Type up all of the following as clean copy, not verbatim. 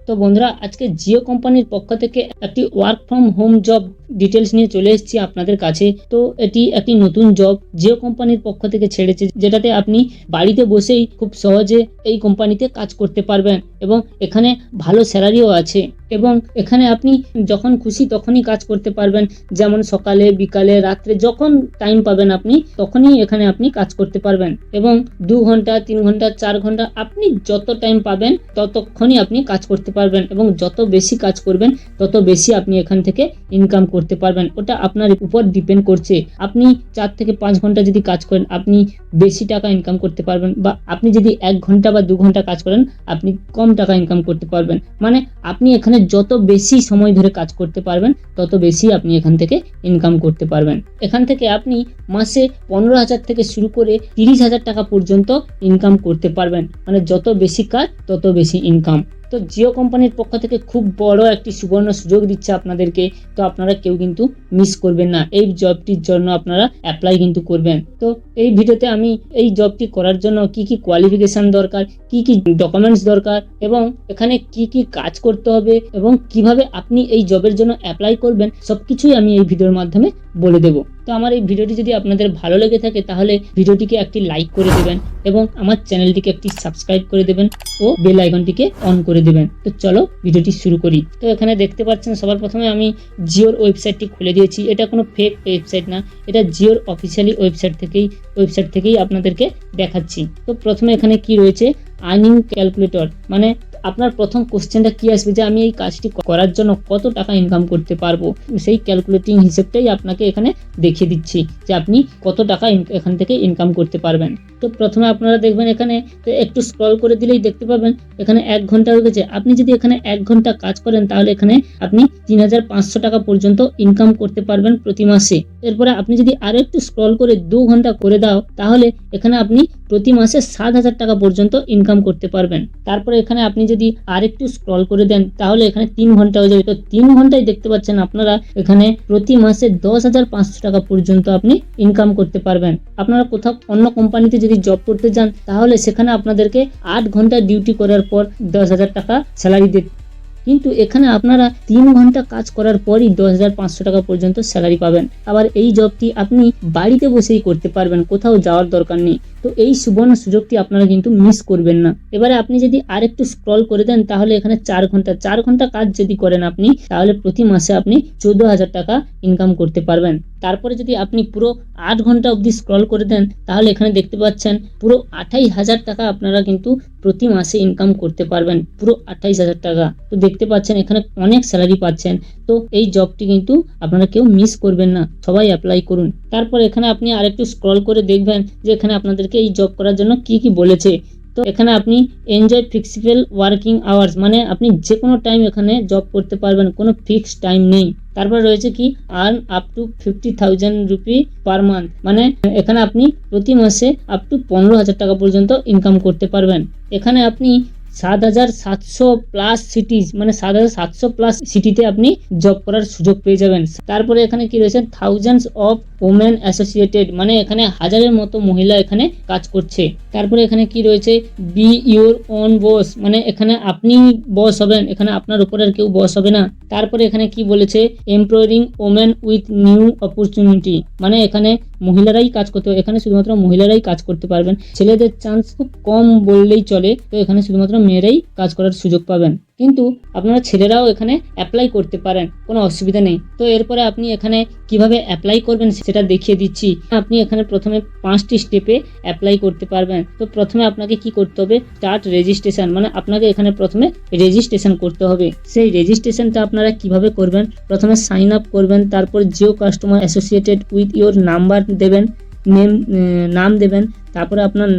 তো বন্ধুরা, আজকে জিও কোম্পানির পক্ষ থেকে একটি work from home job details নিয়ে চলে এসেছি আপনাদের কাছে। তো এটি একটি নতুন জব জিও কোম্পানির পক্ষ থেকে ছেড়েছে, যেটাতে আপনি বাড়িতে বসেই খুব সহজে এই কোম্পানিতে কাজ করতে পারবেন এবং এখানে ভালো স্যালারিও আছে এবং এখানে আপনি যখন খুশি তখনই কাজ করতে পারবেন। যেমন সকালে, বিকালে, রাত্রে, যখন টাইম পাবেন আপনি তখনই এখানে আপনি কাজ করতে পারবেন এবং 2 ঘন্টা, 3 ঘন্টা, 4 ঘন্টা আপনি যত টাইম পাবেন ততক্ষণই আপনি কাজ করতে পারবেন এবং যত বেশি কাজ করবেন তত বেশি আপনি এখান থেকে ইনকাম করতে পারবেন। ওটা আপনার উপর ডিপেন্ড করছে। আপনি 4 থেকে 5 ঘন্টা যদি কাজ করেন আপনি বেশি টাকা ইনকাম করতে পারবেন, বা আপনি যদি 1 ঘন্টা বা 2 ঘন্টা কাজ করেন আপনি কম টাকা ইনকাম করতে পারবেন। মানে আপনি এখানে যত বেশি সময় ধরে কাজ করতে পারবেন তত বেশি আপনি এখান থেকে ইনকাম করতে পারবেন। এখান থেকে আপনি মাসে 15,000 থেকে শুরু করে 30,000 টাকা পর্যন্ত ইনকাম করতে পারবেন। মানে যত বেশি কাজ তত বেশি ইনকাম। তো জিও কোম্পানির পক্ষ থেকে খুব বড় একটি সুবর্ণ সুযোগ দিচ্ছে আপনাদেরকে। তো আপনারা কেউ কিন্তু মিস করবেন না, এই জবটির জন্য আপনারা অ্যাপ্লাই কিন্তু করবেন। তো এই ভিডিওতে আমি এই জবটি করার জন্য কি কি কোয়ালিফিকেশন দরকার, কি কি ডকুমেন্টস দরকার এবং এখানে কি কি কাজ করতে হবে এবং কিভাবে আপনি এই জবের জন্য অ্যাপ্লাই করবেন সবকিছুই আমি এই ভিডিওর মাধ্যমে বলে দেব। তো আমার এই ভিডিওটি যদি আপনাদের ভালো লেগে থাকে তাহলে ভিডিওটিকে একটি লাইক করে দেবেন এবং আমার চ্যানেলটিকে একটি সাবস্ক্রাইব করে দেবেন ও বেল আইকনটিকে অন করে দেবেন। তো চলো ভিডিওটি শুরু করি। তো এখানে দেখতে পাচ্ছেন সবার প্রথমে আমি জিওর ওয়েবসাইটটি খুলে দিয়েছি। এটা কোনো ফেক ওয়েবসাইট না, এটা জিওর অফিসিয়ালি ওয়েবসাইট থেকেই আপনাদেরকে দেখাচ্ছি। তো প্রথমে এখানে কি রয়েছে, আর্নিং ক্যালকুলেটর। মানে আপনার প্রথম কোশ্চেনটা কি আসবে যে আমি এই কাজটি করার জন্য কত টাকা ইনকাম করতে পারবো, সেই ক্যালকুলেটিং হিসেবটাই আপনাকে এখানে দেখিয়ে দিচ্ছি যে আপনি কত টাকা এখান থেকে ইনকাম করতে পারবেন। তো প্রথমে আপনারা দেখবেন এখানে একটু স্ক্রল করে দিলেই দেখতে পাবেন এখানে 1 ঘন্টা রয়েছে। আপনি যদি এখানে 1 ঘন্টা কাজ করেন তাহলে এখানে আপনি 3,500 টাকা পর্যন্ত ইনকাম করতে পারবেন প্রতি মাসে। এরপরে আপনি যদি আরো একটু স্ক্রল করে 2 ঘন্টা করে দাও তাহলে এখানে আপনি প্রতি মাসে 7,000 টাকা পর্যন্ত ইনকাম করতে পারবেন। তারপরে এখানে আপনি যদি আরেকটু স্ক্রল করে দেন তাহলে এখানে 3 ঘন্টা হয়ে যাবে। তো 3 ঘন্টায় দেখতে পাচ্ছেন আপনারা এখানে প্রতি মাসে 10,500 টাকা পর্যন্ত আপনি ইনকাম করতে পারবেন। আপনারা কোথাও অন্য কোম্পানিতে যদি জব করতে যান তাহলে সেখানে আপনাদেরকে 8 ঘন্টা ডিউটি করার পর 10,000 টাকা স্যালারি দেবে, কিন্তু এখানে আপনারা 3 ঘন্টা কাজ করার পরই 10,500 টাকা পর্যন্ত স্যালারি পাবেন। আবার এই জবটি আপনি বাড়িতে বসেই করতে পারবেন, কোথাও যাওয়ার দরকার নেই। তো এই সুবর্ণ সুযোগটি আপনারা কিন্তু মিস করবেন না। এবারে আপনি যদি আরেকটু স্ক্রল করে দেন তাহলে এখানে 4 ঘন্টা কাজ যদি করেন আপনি তাহলে প্রতি মাসে আপনি 14,000 টাকা ইনকাম করতে পারবেন। তারপরে যদি আপনি পুরো 8 ঘন্টা অবধি স্ক্রল করে দেন তাহলে এখানে দেখতে পাচ্ছেন পুরো 28,000 টাকা আপনারা কিন্তু প্রতি মাসে ইনকাম করতে পারবেন, পুরো 28,000 টাকা। তো দেখতে পাচ্ছেন এখানে অনেক স্যালারি পাচ্ছেন। তো এই জবটি কিন্তু আপনারা কেউ মিস করবেন না, সবাই অ্যাপ্লাই করুন। তারপর এখানে আপনি আরেকটু স্ক্রল করে দেখবেন যে এখানে আপনাদেরকে এই জব করার জন্য কি কি বলেছে। তো এখানে আপনি এনজয় ফ্লেক্সিবল ওয়ার্কিং আওয়ার্স, মানে আপনি যে কোনো টাইম এখানে জব করতে পারবেন, কোনো ফিক্সড টাইম নেই। তারপর রয়েছে কি earn up to 50,000 rupee per month, মানে এখানে আপনি প্রতি মাসে আপ টু 15,000 টাকা পর্যন্ত ইনকাম করতে পারবেন। এখানে আপনি 7,700 প্লাস সিটিজ, মানে 7,700 প্লাস সিটিতে আপনি জব করার সুযোগ পেয়ে যাবেন। তারপরে এখানে কি রয়েছে, থাউজেন্ডস অফ ওমেন অ্যাসোসিয়েটেড, মানে এখানে হাজারের মতো মহিলা এখানে কাজ করছে। তারপরে এখানে কি রয়েছে, বি ইউর ওন বস, মানে এখানে আপনি বস হবেন, এখানে আপনার উপর আর কেউ বস হবে না। তারপরে এখানে কি বলেছে, employing women with new opportunity, মানে এখানে মহিলারাই কাজ করতে হবে, এখানে শুধুমাত্র মহিলারাই কাজ করতে পারবেন, ছেলেদের চান্স খুব কম বললেই চলে। তো এখানে শুধুমাত্র মেয়েরাই কাজ করার সুযোগ পাবেন, কিন্তু আপনারা ছেলেরাও এখানে অ্যাপ্লাই করতে পারেন, কোনো অসুবিধা নেই। তো এরপরে আপনি এখানে কিভাবে অ্যাপ্লাই করবেন সেটা দেখিয়ে দিচ্ছি। আপনি এখানে প্রথমে 5টি স্টেপে অ্যাপ্লাই করতে পারবেন। তো প্রথমে আপনাকে কি করতে হবে, স্টার্ট রেজিস্ট্রেশন, মানে আপনাকে এখানে প্রথমে রেজিস্ট্রেশন করতে হবে। সেই রেজিস্ট্রেশনটা আপনারা কিভাবে করবেন, প্রথমে সাইন আপ করবেন, তারপর Jio customer associated with your number দেবেন, নাম দেবেন, তারপরে আপনার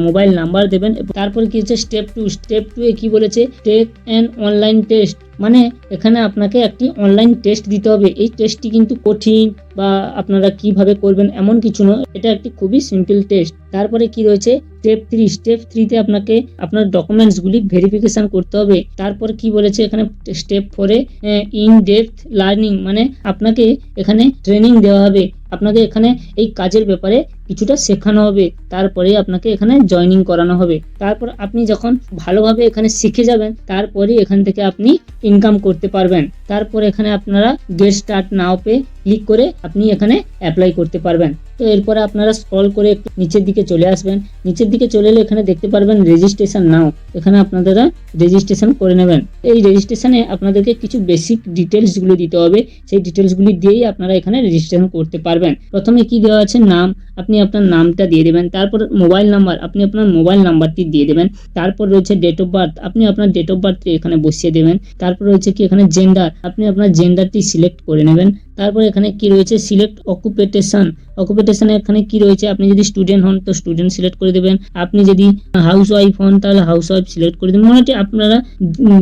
মোবাইল নাম্বার দেবেন। তারপরে কি হচ্ছে স্টেপ 2, স্টেপ 2 এ কি বলেছে, টেক অ্যান অনলাইন টেস্ট, মানে এখানে আপনাকে একটি অনলাইন টেস্ট দিতে হবে। এই টেস্টটি কিন্তু কঠিন বা আপনারা কিভাবে করবেন এমন কিছু নয়, এটা একটি খুবই সিম্পল টেস্ট। তারপরে কি রয়েছে স্টেপ 3, স্টেপ 3 তে আপনাকে আপনার ডকুমেন্টসগুলি ভেরিফিকেশন করতে হবে। তারপর কি বলেছে এখানে step 4 A in depth learning, মানে আপনাকে এখানে ট্রেনিং দেওয়া হবে, আপনাকে এখানে এই কাজের ব্যাপারে কিছুটা শেখানো হবে, তারপরে আপনাকে এখানে জয়েনিং করানো হবে। তারপর আপনি যখন ভালোভাবে এখানে শিখে যাবেন, তারপরে এখান থেকে আপনি ইনকাম করতে পারবেন। তারপর এখানে আপনারা get start now pay click করে আপনি এখানে অ্যাপ্লাই করতে পারবেন। তো এরপরে আপনারা স্ক্রল করে একটু নিচের দিকে চলে আসবেন। নিচের দিকে চলে এলে এখানে দেখতে পারবেন রেজিস্ট্রেশন নাও, এখানে আপনারা রেজিস্ট্রেশন করে নেবেন। এই রেজিস্ট্রেশনে আপনাদেরকে কিছু বেসিক ডিটেলসগুলো দিতে হবে, সেই ডিটেলসগুলি দিয়েই আপনারা এখানে রেজিস্ট্রেশন করতে পারবেন। প্রথমে কি দেওয়া আছে, নাম, আপনি আপনার নামটা দিয়ে দেবেন। তারপর মোবাইল নাম্বার, আপনি আপনার মোবাইল নাম্বারটি দিয়ে দেবেন। তারপর রয়েছে ডেট অফ বার্থ, আপনি আপনার ডেট অফ বার্থটি এখানে বসিয়ে দেবেন। তারপর রয়েছে কি এখানে জেন্ডার, আপনি আপনার জেন্ডারটি সিলেক্ট করে নেবেন। তারপর এখানে কি রয়েছে সিলেক্ট অকুপেশন, অকুপেশনে এখানে কি রয়েছে, আপনি যদি স্টুডেন্ট হন তো স্টুডেন্ট সিলেক্ট করে দেবেন, আপনি যদি হাউস ওয়াইফ হন তাহলে হাউস ওয়াইফ সিলেক্ট করে দেবেন। মোটামুটি আপনারা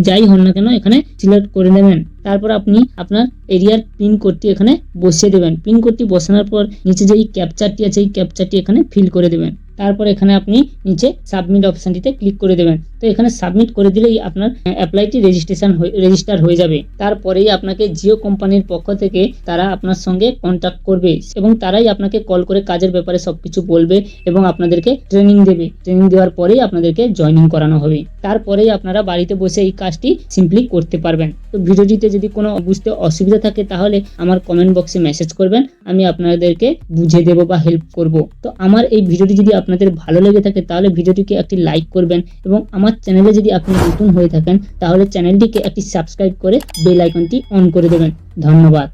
যাই হন না কেন এখানে সিলেক্ট করে নেবেন। তারপর আপনি আপনার এরিয়ার পিন কোডটি এখানে বসিয়ে দেবেন। পিন কোডটি বসানোর পর নিচে যে ক্যাপচারটি আছে এই ক্যাপচারটি এখানে ফিল করে দেবেন। তারপর এখানে আপনি নিচে সাবমিট অপশনটিতে ক্লিক করে দেবেন। তো এখানে সাবমিট করে দিলেই আপনার অ্যাপ্লাইটি রেজিস্টার হয়ে যাবে। তারপরেই আপনাকে জিও কোম্পানির পক্ষ থেকে তারা আপনার সঙ্গে কন্ট্যাক্ট করবে এবং তারাই আপনাকে কল করে কাজের ব্যাপারে সবকিছু বলবে এবং আপনাদেরকে ট্রেনিং দেবে। ট্রেনিং দেওয়ার পরেই আপনাদেরকে জয়েনিং করানো হবে। তারপরেই আপনারা বাড়িতে বসে এই কাজটি সিম্পলি করতে পারবেন। তো ভিডিওটিতে যদি কোনো বুঝতে অসুবিধা থাকে তাহলে আমার কমেন্ট বক্সে মেসেজ করবেন, আমি আপনাদেরকে বুঝিয়ে দেবো বা হেল্প করব। তো আমার এই ভিডিওটি যদি আপনাদের ভালো লেগে থাকে তাহলে ভিডিওটিকে একটি লাইক করবেন এবং আমার চ্যানেলে যদি আপনি নতুন হয়ে থাকেন তাহলে চ্যানেলটিকে একটি সাবস্ক্রাইব করে বেল আইকনটি অন করে দেবেন। ধন্যবাদ।